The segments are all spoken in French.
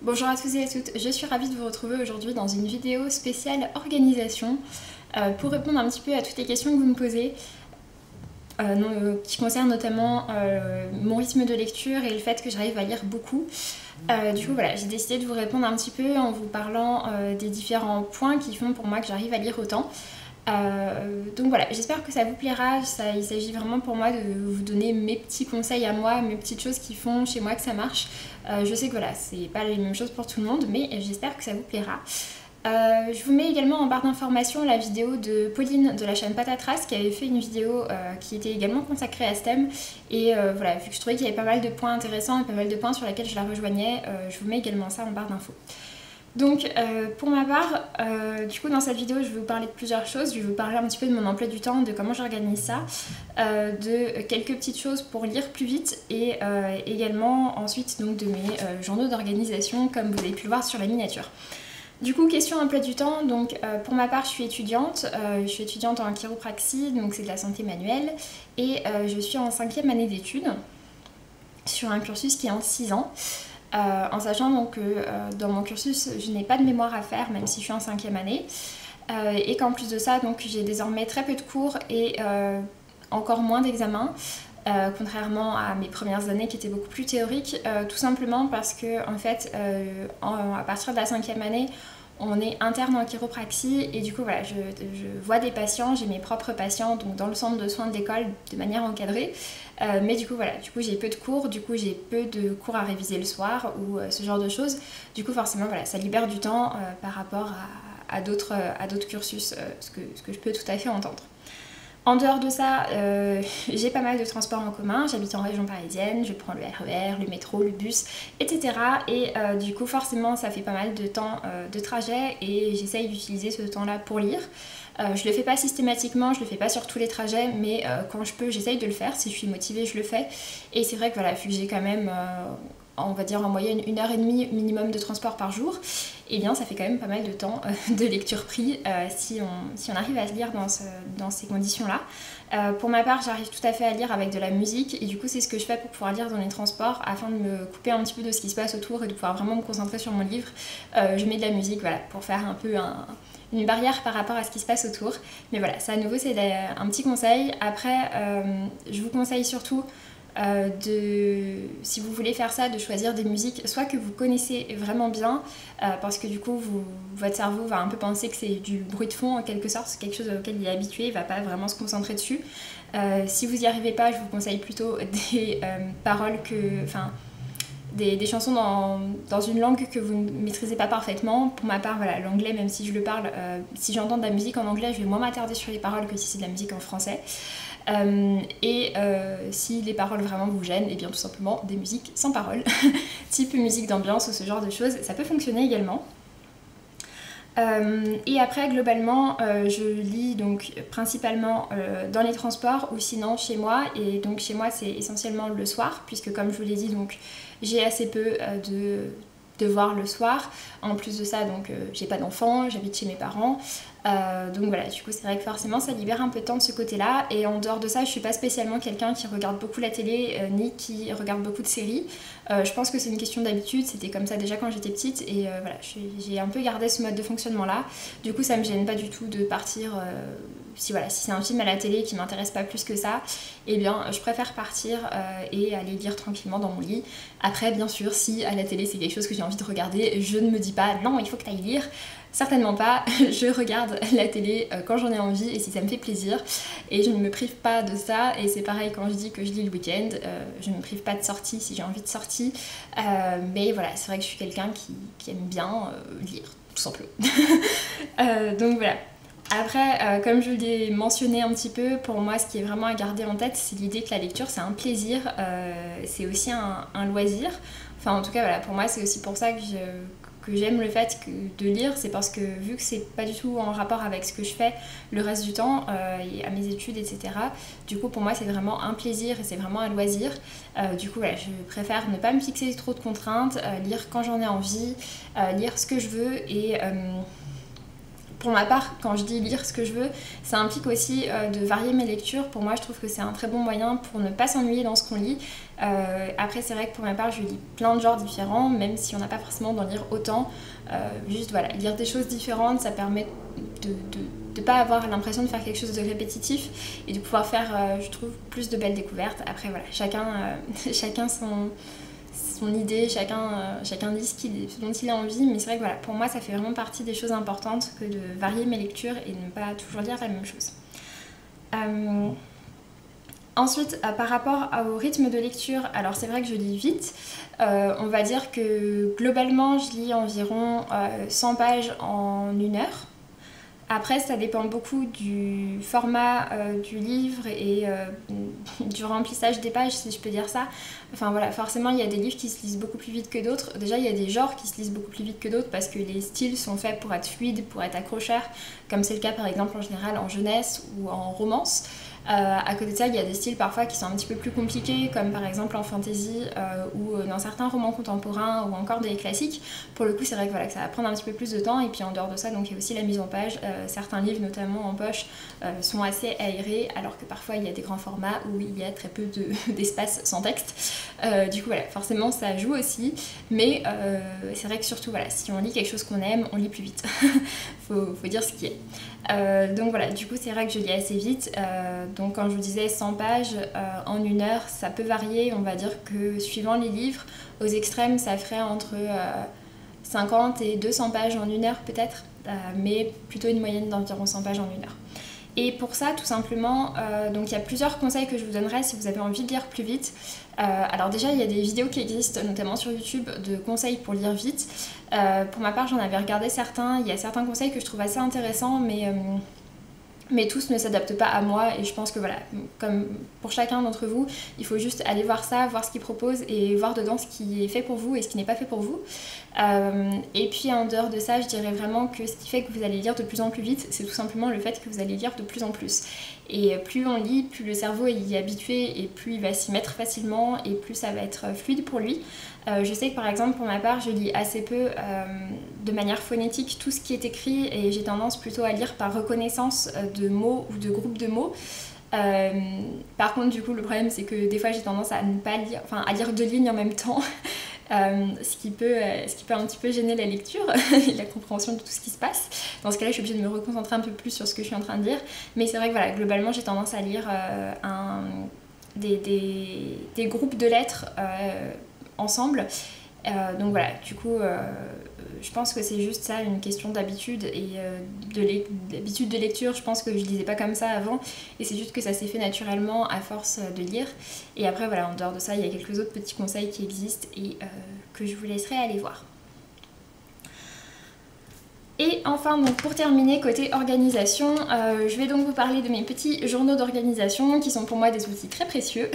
Bonjour à tous et à toutes, je suis ravie de vous retrouver aujourd'hui dans une vidéo spéciale organisation pour répondre un petit peu à toutes les questions que vous me posez qui concernent notamment mon rythme de lecture et le fait que j'arrive à lire beaucoup. Du coup voilà, j'ai décidé de vous répondre un petit peu en vous parlant des différents points qui font pour moi que j'arrive à lire autant. Donc voilà, j'espère que ça vous plaira. Il s'agit vraiment pour moi de vous donner mes petits conseils à moi, mes petites choses qui font chez moi que ça marche. Je sais que voilà, c'est pas les mêmes choses pour tout le monde, mais j'espère que ça vous plaira. Je vous mets également en barre d'informations la vidéo de Pauline de la chaîne Patatras qui avait fait une vidéo qui était également consacrée à ce thème. Et voilà, vu que je trouvais qu'il y avait pas mal de points intéressants et pas mal de points sur lesquels je la rejoignais, je vous mets également ça en barre d'infos. Donc pour ma part, du coup dans cette vidéo je vais vous parler de plusieurs choses. Je vais vous parler un petit peu de mon emploi du temps, de comment j'organise ça, de quelques petites choses pour lire plus vite et également ensuite donc de mes journaux d'organisation comme vous avez pu le voir sur la miniature. Du coup, question emploi du temps, donc pour ma part je suis étudiante en chiropraxie, donc c'est de la santé manuelle et je suis en 5e année d'études sur un cursus qui est en 6 ans. En sachant donc que dans mon cursus je n'ai pas de mémoire à faire même si je suis en 5e année et qu'en plus de ça donc j'ai désormais très peu de cours et encore moins d'examens contrairement à mes premières années qui étaient beaucoup plus théoriques tout simplement parce que en fait à partir de la 5e année on est interne en chiropraxie et du coup voilà, je vois des patients, j'ai mes propres patients donc dans le centre de soins de l'école de manière encadrée. Mais du coup voilà, j'ai peu de cours, du coup j'ai peu de cours à réviser le soir ou ce genre de choses. Du coup forcément voilà, ça libère du temps par rapport à d'autres cursus, ce que je peux tout à fait entendre. En dehors de ça, j'ai pas mal de transports en commun, j'habite en région parisienne, je prends le RER, le métro, le bus, etc. Et du coup forcément ça fait pas mal de temps de trajet et j'essaye d'utiliser ce temps-là pour lire. Je le fais pas systématiquement, je le fais pas sur tous les trajets, mais quand je peux j'essaye de le faire, si je suis motivée je le fais. Et c'est vrai que voilà, vu que j'ai quand même on va dire en moyenne 1h30 minimum de transport par jour, et bien ça fait quand même pas mal de temps de lecture pris si on arrive à se lire dans ces conditions-là. Pour ma part, j'arrive tout à fait à lire avec de la musique et du coup c'est ce que je fais pour pouvoir lire dans les transports afin de me couper un petit peu de ce qui se passe autour et de pouvoir vraiment me concentrer sur mon livre. Je mets de la musique voilà, pour faire un peu une barrière par rapport à ce qui se passe autour. Mais voilà, ça à nouveau c'est un petit conseil. Après, je vous conseille surtout si vous voulez faire ça, de choisir des musiques soit que vous connaissez vraiment bien parce que du coup votre cerveau va un peu penser que c'est du bruit de fond en quelque sorte, c'est quelque chose auquel il est habitué, il va pas vraiment se concentrer dessus. Si vous n'y arrivez pas, je vous conseille plutôt des paroles des chansons dans une langue que vous ne maîtrisez pas parfaitement. Pour ma part, voilà, l'anglais, même si je le parle, si j'entends de la musique en anglais, je vais moins m'attarder sur les paroles que si c'est de la musique en français. Si les paroles vraiment vous gênent, et bien tout simplement des musiques sans paroles, type musique d'ambiance ou ce genre de choses, ça peut fonctionner également. Et après globalement je lis donc principalement dans les transports ou sinon chez moi, et donc chez moi c'est essentiellement le soir puisque comme je vous l'ai dit donc j'ai assez peu de devoirs le soir. En plus de ça donc j'ai pas d'enfants, j'habite chez mes parents. Donc voilà, du coup c'est vrai que forcément ça libère un peu de temps de ce côté là, et en dehors de ça je suis pas spécialement quelqu'un qui regarde beaucoup la télé ni qui regarde beaucoup de séries. Je pense que c'est une question d'habitude, c'était comme ça déjà quand j'étais petite et voilà, j'ai un peu gardé ce mode de fonctionnement là. Du coup ça me gêne pas du tout de partir si c'est un film à la télé qui m'intéresse pas plus que ça, et bien je préfère partir et aller lire tranquillement dans mon lit. Après bien sûr si à la télé c'est quelque chose que j'ai envie de regarder, je ne me dis pas non il faut que tu ailles lire. Certainement pas, je regarde la télé quand j'en ai envie et si ça me fait plaisir, et je ne me prive pas de ça. Et c'est pareil quand je dis que je lis le week-end, je ne me prive pas de sortie si j'ai envie de sortie, mais voilà, c'est vrai que je suis quelqu'un qui aime bien lire, tout simplement. Donc voilà. Après, comme je l'ai mentionné un petit peu, pour moi ce qui est vraiment à garder en tête, c'est l'idée que la lecture c'est un plaisir, c'est aussi un loisir. Enfin en tout cas voilà, pour moi c'est aussi pour ça que j'aime le fait de lire, c'est parce que vu que c'est pas du tout en rapport avec ce que je fais le reste du temps et à mes études etc, du coup pour moi c'est vraiment un plaisir et c'est vraiment un loisir. Du coup voilà, je préfère ne pas me fixer trop de contraintes, lire quand j'en ai envie, lire ce que je veux. Et pour ma part, quand je dis lire ce que je veux, ça implique aussi de varier mes lectures. Pour moi, je trouve que c'est un très bon moyen pour ne pas s'ennuyer dans ce qu'on lit. Après c'est vrai que pour ma part je lis plein de genres différents, même si on n'a pas forcément d'en lire autant. Juste voilà, lire des choses différentes, ça permet de pas avoir l'impression de faire quelque chose de répétitif et de pouvoir faire, je trouve, plus de belles découvertes. Après voilà, chacun son idée, chacun dit ce dont il a envie, mais c'est vrai que voilà, pour moi ça fait vraiment partie des choses importantes que de varier mes lectures et de ne pas toujours lire la même chose. Ensuite, par rapport au rythme de lecture, alors c'est vrai que je lis vite. On va dire que globalement, je lis environ 100 pages en 1 heure. Après, ça dépend beaucoup du format du livre et du remplissage des pages, si je peux dire ça. Enfin voilà, forcément, il y a des livres qui se lisent beaucoup plus vite que d'autres. Déjà, il y a des genres qui se lisent beaucoup plus vite que d'autres parce que les styles sont faits pour être fluides, pour être accrocheurs, comme c'est le cas par exemple en général en jeunesse ou en romance. À côté de ça, il y a des styles parfois qui sont un petit peu plus compliqués, comme par exemple en fantasy ou dans certains romans contemporains ou encore des classiques. Pour le coup, c'est vrai que, voilà, que ça va prendre un petit peu plus de temps. Et puis en dehors de ça, donc, il y a aussi la mise en page. Certains livres, notamment en poche, sont assez aérés, alors que parfois il y a des grands formats où il y a très peu d'espace sans texte. Du coup, voilà, forcément, ça joue aussi. Mais c'est vrai que surtout, voilà, si on lit quelque chose qu'on aime, on lit plus vite. faut dire ce qui est. Donc voilà, du coup c'est vrai que je lis assez vite, donc quand je vous disais 100 pages en 1 heure, ça peut varier, on va dire que suivant les livres, aux extrêmes ça ferait entre 50 et 200 pages en 1 heure peut-être, mais plutôt une moyenne d'environ 100 pages en 1 heure. Et pour ça, tout simplement, donc il y a plusieurs conseils que je vous donnerai si vous avez envie de lire plus vite. Alors déjà, il y a des vidéos qui existent, notamment sur YouTube, de conseils pour lire vite. Pour ma part, j'en avais regardé certains. Il y a certains conseils que je trouve assez intéressants, mais tous ne s'adaptent pas à moi. Et je pense que voilà, comme pour chacun d'entre vous, il faut juste aller voir ça, voir ce qu'ils proposent et voir dedans ce qui est fait pour vous et ce qui n'est pas fait pour vous. Et puis en dehors de ça, je dirais vraiment que ce qui fait que vous allez lire de plus en plus vite, c'est tout simplement le fait que vous allez lire de plus en plus. Et plus on lit, plus le cerveau est y habitué et plus il va s'y mettre facilement et plus ça va être fluide pour lui. Je sais que par exemple pour ma part, je lis assez peu de manière phonétique tout ce qui est écrit et j'ai tendance plutôt à lire par reconnaissance de mots ou de groupes de mots. Par contre du coup le problème c'est que des fois j'ai tendance à ne pas lire, enfin à lire 2 lignes en même temps. Ce qui peut un petit peu gêner la lecture et la compréhension de tout ce qui se passe. Dans ce cas-là, je suis obligée de me reconcentrer un peu plus sur ce que je suis en train de dire. Mais c'est vrai que voilà, globalement, j'ai tendance à lire des groupes de lettres ensemble. Donc voilà, du coup, je pense que c'est juste ça, une question d'habitude et d'habitude de lecture. Je pense que je lisais pas comme ça avant et c'est juste que ça s'est fait naturellement à force de lire. Et après voilà, en dehors de ça, il y a quelques autres petits conseils qui existent et que je vous laisserai aller voir. Et enfin, donc pour terminer, côté organisation, je vais donc vous parler de mes petits journaux d'organisation qui sont pour moi des outils très précieux.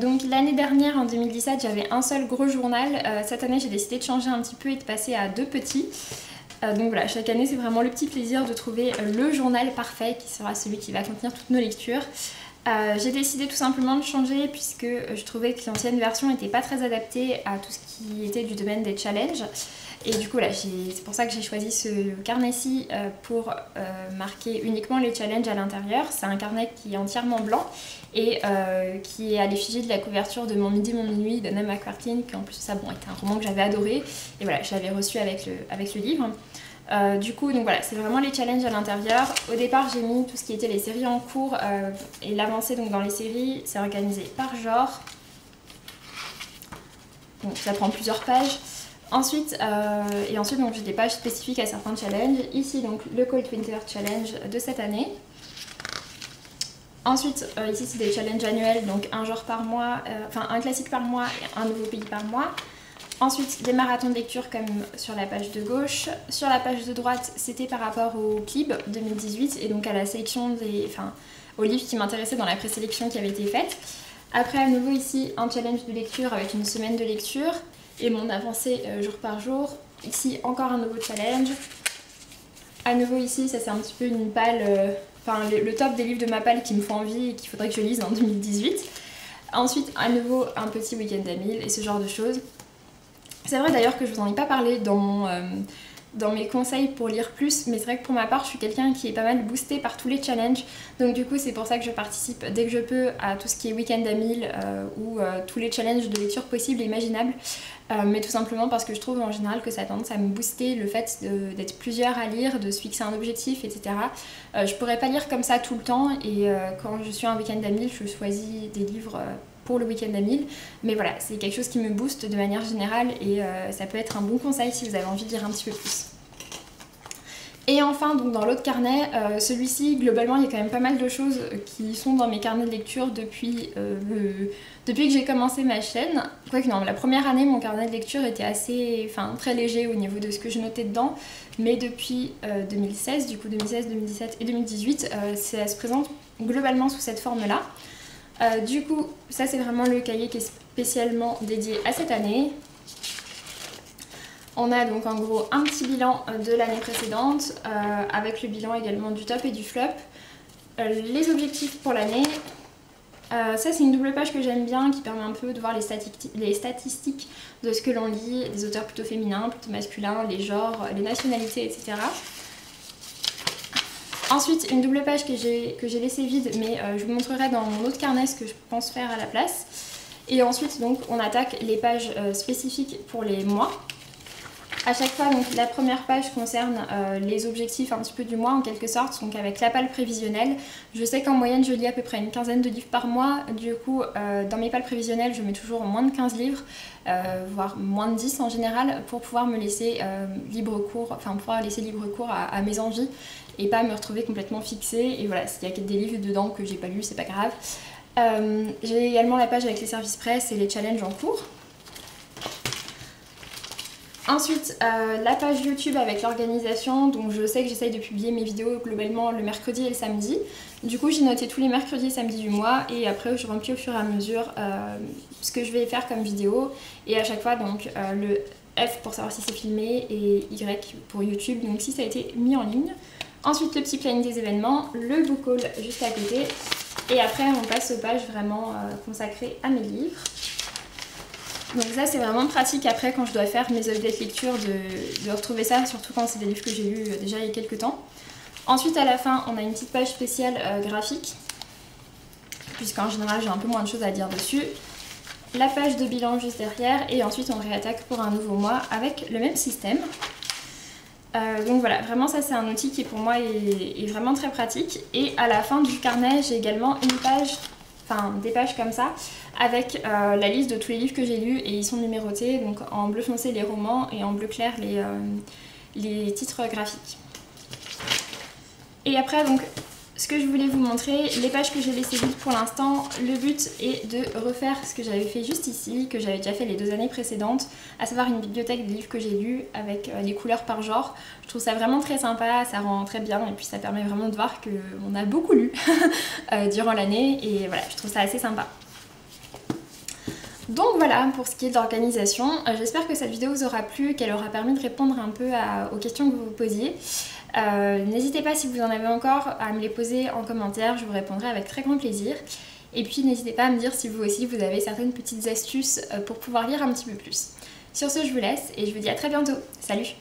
Donc l'année dernière, en 2017, j'avais un seul gros journal. Cette année, j'ai décidé de changer un petit peu et de passer à 2 petits. Donc voilà, chaque année, c'est vraiment le petit plaisir de trouver le journal parfait qui sera celui qui va contenir toutes nos lectures. J'ai décidé tout simplement de changer puisque je trouvais que l'ancienne version n'était pas très adaptée à tout ce qui était du domaine des challenges. Et du coup là, c'est pour ça que j'ai choisi ce carnet-ci pour marquer uniquement les challenges à l'intérieur. C'est un carnet qui est entièrement blanc et qui est à l'effigie de la couverture de Mon midi, mon minuit d'Anna McQuartine, qui en plus ça bon, était un roman que j'avais adoré. Et voilà, je l'avais reçu avec le livre. Du coup, donc voilà, c'est vraiment les challenges à l'intérieur. Au départ, j'ai mis tout ce qui était les séries en cours et l'avancée donc dans les séries, c'est organisé par genre. Donc ça prend plusieurs pages. Ensuite, donc j'ai des pages spécifiques à certains challenges. Ici, donc le Cold Winter Challenge de cette année. Ensuite, ici, c'est des challenges annuels, donc un genre par mois, un classique par mois et un nouveau pays par mois. Ensuite, des marathons de lecture comme sur la page de gauche. Sur la page de droite, c'était par rapport au PLIB 2018 et donc à la sélection aux livres qui m'intéressaient dans la présélection qui avait été faite. Après, à nouveau ici, un challenge de lecture avec une semaine de lecture et mon avancée jour par jour. Ici, encore un nouveau challenge. À nouveau ici, ça c'est un petit peu une palle, le top des livres de ma palle qui me font envie et qu'il faudrait que je lise en 2018. Ensuite, à nouveau, un petit week-end à 1000 et ce genre de choses. C'est vrai d'ailleurs que je vous en ai pas parlé dans dans mes conseils pour lire plus, mais c'est vrai que pour ma part je suis quelqu'un qui est pas mal boosté par tous les challenges, donc du coup c'est pour ça que je participe dès que je peux à tout ce qui est week-end à 1000 ou tous les challenges de lecture possibles et imaginables, mais tout simplement parce que je trouve en général que ça a tendance à me booster le fait d'être plusieurs à lire, de se fixer un objectif, etc. Je pourrais pas lire comme ça tout le temps, et quand je suis un week-end à 1000 je choisis des livres pour le week-end à 1000, mais voilà, c'est quelque chose qui me booste de manière générale, et ça peut être un bon conseil si vous avez envie de lire un petit peu plus. Et enfin, donc dans l'autre carnet, celui-ci, globalement, il y a quand même pas mal de choses qui sont dans mes carnets de lecture depuis que j'ai commencé ma chaîne. Quoique non, la première année, mon carnet de lecture était très léger au niveau de ce que je notais dedans, mais depuis 2016, du coup 2016, 2017 et 2018, ça se présente globalement sous cette forme-là. Du coup, ça c'est vraiment le cahier qui est spécialement dédié à cette année. On a donc en gros un petit bilan de l'année précédente, avec le bilan également du top et du flop, les objectifs pour l'année. Ça c'est une double page que j'aime bien, qui permet un peu de voir les statistiques de ce que l'on lit, des auteurs plutôt féminins, plutôt masculins, les genres, les nationalités, etc. Ensuite, une double page que j'ai laissée vide, mais je vous montrerai dans mon autre carnet ce que je pense faire à la place. Et ensuite, donc, on attaque les pages spécifiques pour les mois. À chaque fois, donc, la première page concerne les objectifs un petit peu du mois en quelque sorte, donc avec la palle prévisionnelle. Je sais qu'en moyenne, je lis à peu près une quinzaine de livres par mois. Du coup, dans mes palles prévisionnelles, je mets toujours moins de 15 livres, voire moins de 10 en général, pour pouvoir me laisser libre cours à mes envies et pas me retrouver complètement fixée. Et voilà, s'il y a des livres dedans que j'ai pas lus, c'est pas grave. J'ai également la page avec les services presse et les challenges en cours. Ensuite, la page YouTube avec l'organisation, donc je sais que j'essaye de publier mes vidéos globalement le mercredi et le samedi. Du coup, j'ai noté tous les mercredis et samedis du mois, et après je remplis au fur et à mesure ce que je vais faire comme vidéo. Et à chaque fois, donc le F pour savoir si c'est filmé et Y pour YouTube, donc si ça a été mis en ligne. Ensuite, le petit planning des événements, le book haul juste à côté. Et après, on passe aux pages vraiment consacrées à mes livres. Donc ça c'est vraiment pratique après quand je dois faire mes updates lecture de retrouver ça, surtout quand c'est des livres que j'ai lus déjà il y a quelques temps. Ensuite à la fin on a une petite page spéciale graphique, puisqu'en général j'ai un peu moins de choses à dire dessus. La page de bilan juste derrière, et ensuite on réattaque pour un nouveau mois avec le même système. Donc voilà, vraiment ça c'est un outil qui pour moi est vraiment très pratique. Et à la fin du carnet j'ai également une page, des pages comme ça, avec la liste de tous les livres que j'ai lus, et ils sont numérotés, donc en bleu foncé les romans et en bleu clair les titres graphiques. Et après donc ce que je voulais vous montrer, les pages que j'ai laissées vides pour l'instant, le but est de refaire ce que j'avais fait juste ici, que j'avais déjà fait les 2 années précédentes, à savoir une bibliothèque des livres que j'ai lus avec les couleurs par genre. Je trouve ça vraiment très sympa, ça rend très bien, et puis ça permet vraiment de voir qu'on a beaucoup lu durant l'année, et voilà, je trouve ça assez sympa. Donc voilà pour ce qui est de l'organisation. J'espère que cette vidéo vous aura plu, qu'elle aura permis de répondre un peu aux questions que vous vous posiez. N'hésitez pas, si vous en avez encore, à me les poser en commentaire, je vous répondrai avec très grand plaisir. Et puis n'hésitez pas à me dire si vous aussi vous avez certaines petites astuces pour pouvoir lire un petit peu plus. Sur ce, je vous laisse et je vous dis à très bientôt. Salut!